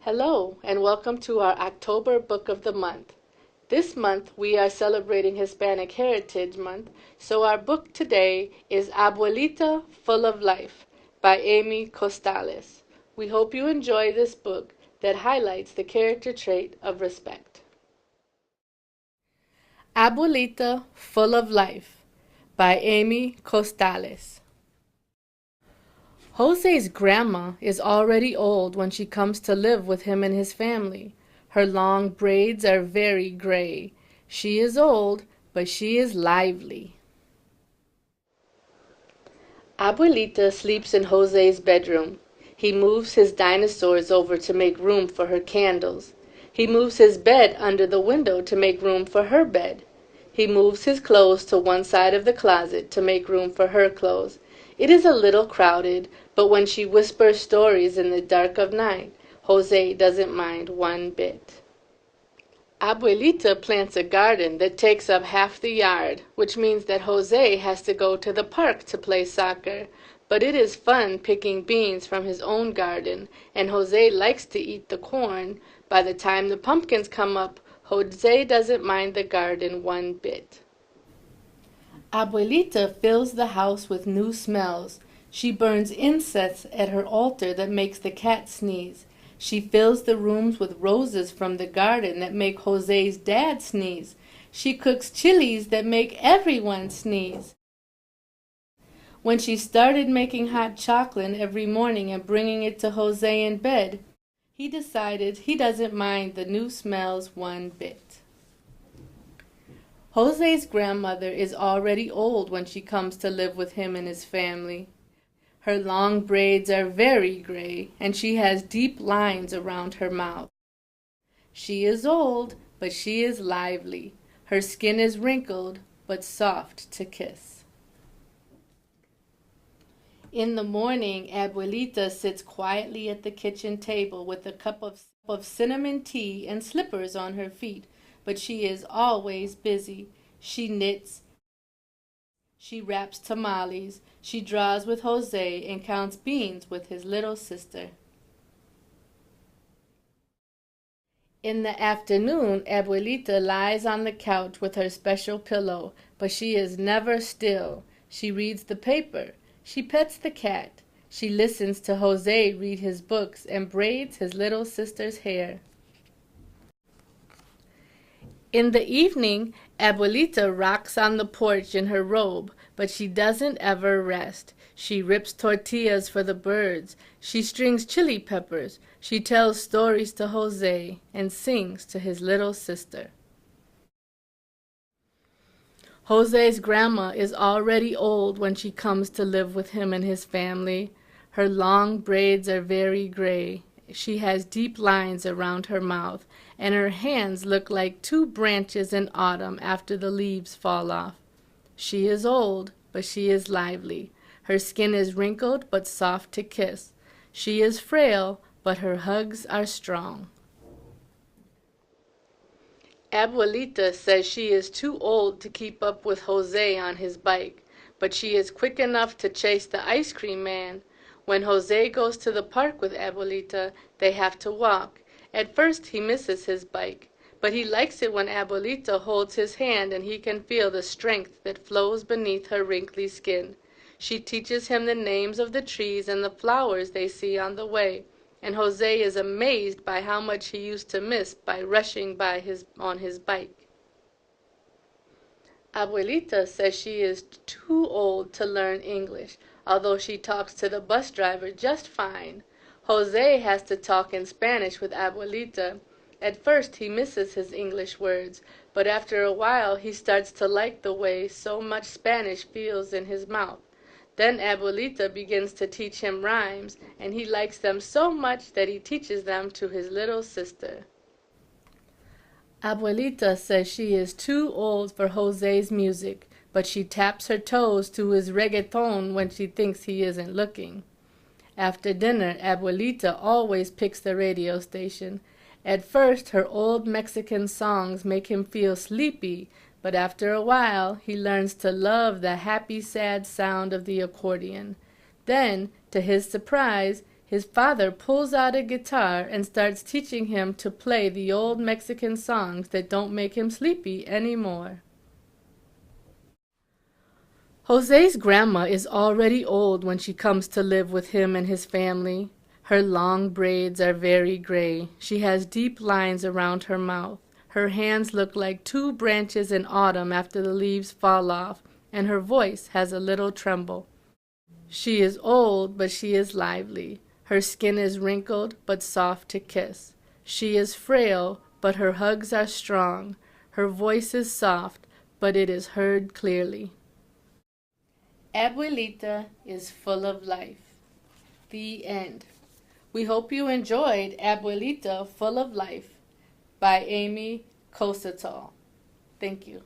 Hello, and welcome to our October Book of the Month. This month we are celebrating Hispanic Heritage Month, so our book today is Abuelita Full of Life by Amy Costales. We hope you enjoy this book that highlights the character trait of respect. Abuelita Full of Life by Amy Costales. Jose's grandma is already old when she comes to live with him and his family. Her long braids are very gray. She is old, but she is lively. Abuelita sleeps in Jose's bedroom. He moves his dinosaurs over to make room for her candles. He moves his bed under the window to make room for her bed. He moves his clothes to one side of the closet to make room for her clothes. It is a little crowded, but when she whispers stories in the dark of night, Jose doesn't mind one bit. Abuelita plants a garden that takes up half the yard, which means that Jose has to go to the park to play soccer. But it is fun picking beans from his own garden, and Jose likes to eat the corn. By the time the pumpkins come up, Jose doesn't mind the garden one bit. Abuelita fills the house with new smells. She burns incense at her altar that makes the cat sneeze. She fills the rooms with roses from the garden that make Jose's dad sneeze. She cooks chilies that make everyone sneeze. When she started making hot chocolate every morning and bringing it to Jose in bed, he decided he doesn't mind the new smells one bit. Jose's grandmother is already old when she comes to live with him and his family. Her long braids are very gray, and she has deep lines around her mouth. She is old, but she is lively. Her skin is wrinkled, but soft to kiss. In the morning, Abuelita sits quietly at the kitchen table with a cup of cinnamon tea and slippers on her feet. But she is always busy. She knits, she wraps tamales, she draws with Jose and counts beans with his little sister. In the afternoon, Abuelita lies on the couch with her special pillow, but she is never still. She reads the paper, she pets the cat, she listens to Jose read his books and braids his little sister's hair. In the evening, Abuelita rocks on the porch in her robe, but she doesn't ever rest. She rips tortillas for the birds. She strings chili peppers. She tells stories to Jose and sings to his little sister. Jose's grandma is already old when she comes to live with him and his family. Her long braids are very gray. She has deep lines around her mouth, and her hands look like two branches in autumn after the leaves fall off. She is old, but she is lively. Her skin is wrinkled but soft to kiss. She is frail, but her hugs are strong. Abuelita says she is too old to keep up with Jose on his bike, but she is quick enough to chase the ice cream man. When Jose goes to the park with Abuelita, they have to walk. At first he misses his bike, but he likes it when Abuelita holds his hand and he can feel the strength that flows beneath her wrinkly skin. She teaches him the names of the trees and the flowers they see on the way, and Jose is amazed by how much he used to miss by rushing on his bike. Abuelita says she is too old to learn English, although she talks to the bus driver just fine. Jose has to talk in Spanish with Abuelita. At first he misses his English words, but after a while he starts to like the way so much Spanish feels in his mouth. Then Abuelita begins to teach him rhymes, and he likes them so much that he teaches them to his little sister. Abuelita says she is too old for Jose's music, but she taps her toes to his reggaeton when she thinks he isn't looking. After dinner, Abuelita always picks the radio station. At first, her old Mexican songs make him feel sleepy, but after a while, he learns to love the happy, sad sound of the accordion. Then, to his surprise, His father pulls out a guitar and starts teaching him to play the old Mexican songs that don't make him sleepy anymore. Jose's grandma is already old when she comes to live with him and his family. Her long braids are very gray. She has deep lines around her mouth. Her hands look like two branches in autumn after the leaves fall off, and her voice has a little tremble. She is old, but she is lively. Her skin is wrinkled, but soft to kiss. She is frail, but her hugs are strong. Her voice is soft, but it is heard clearly. Abuelita is full of life. The end. We hope you enjoyed Abuelita Full of Life by Amy Kosatal. Thank you.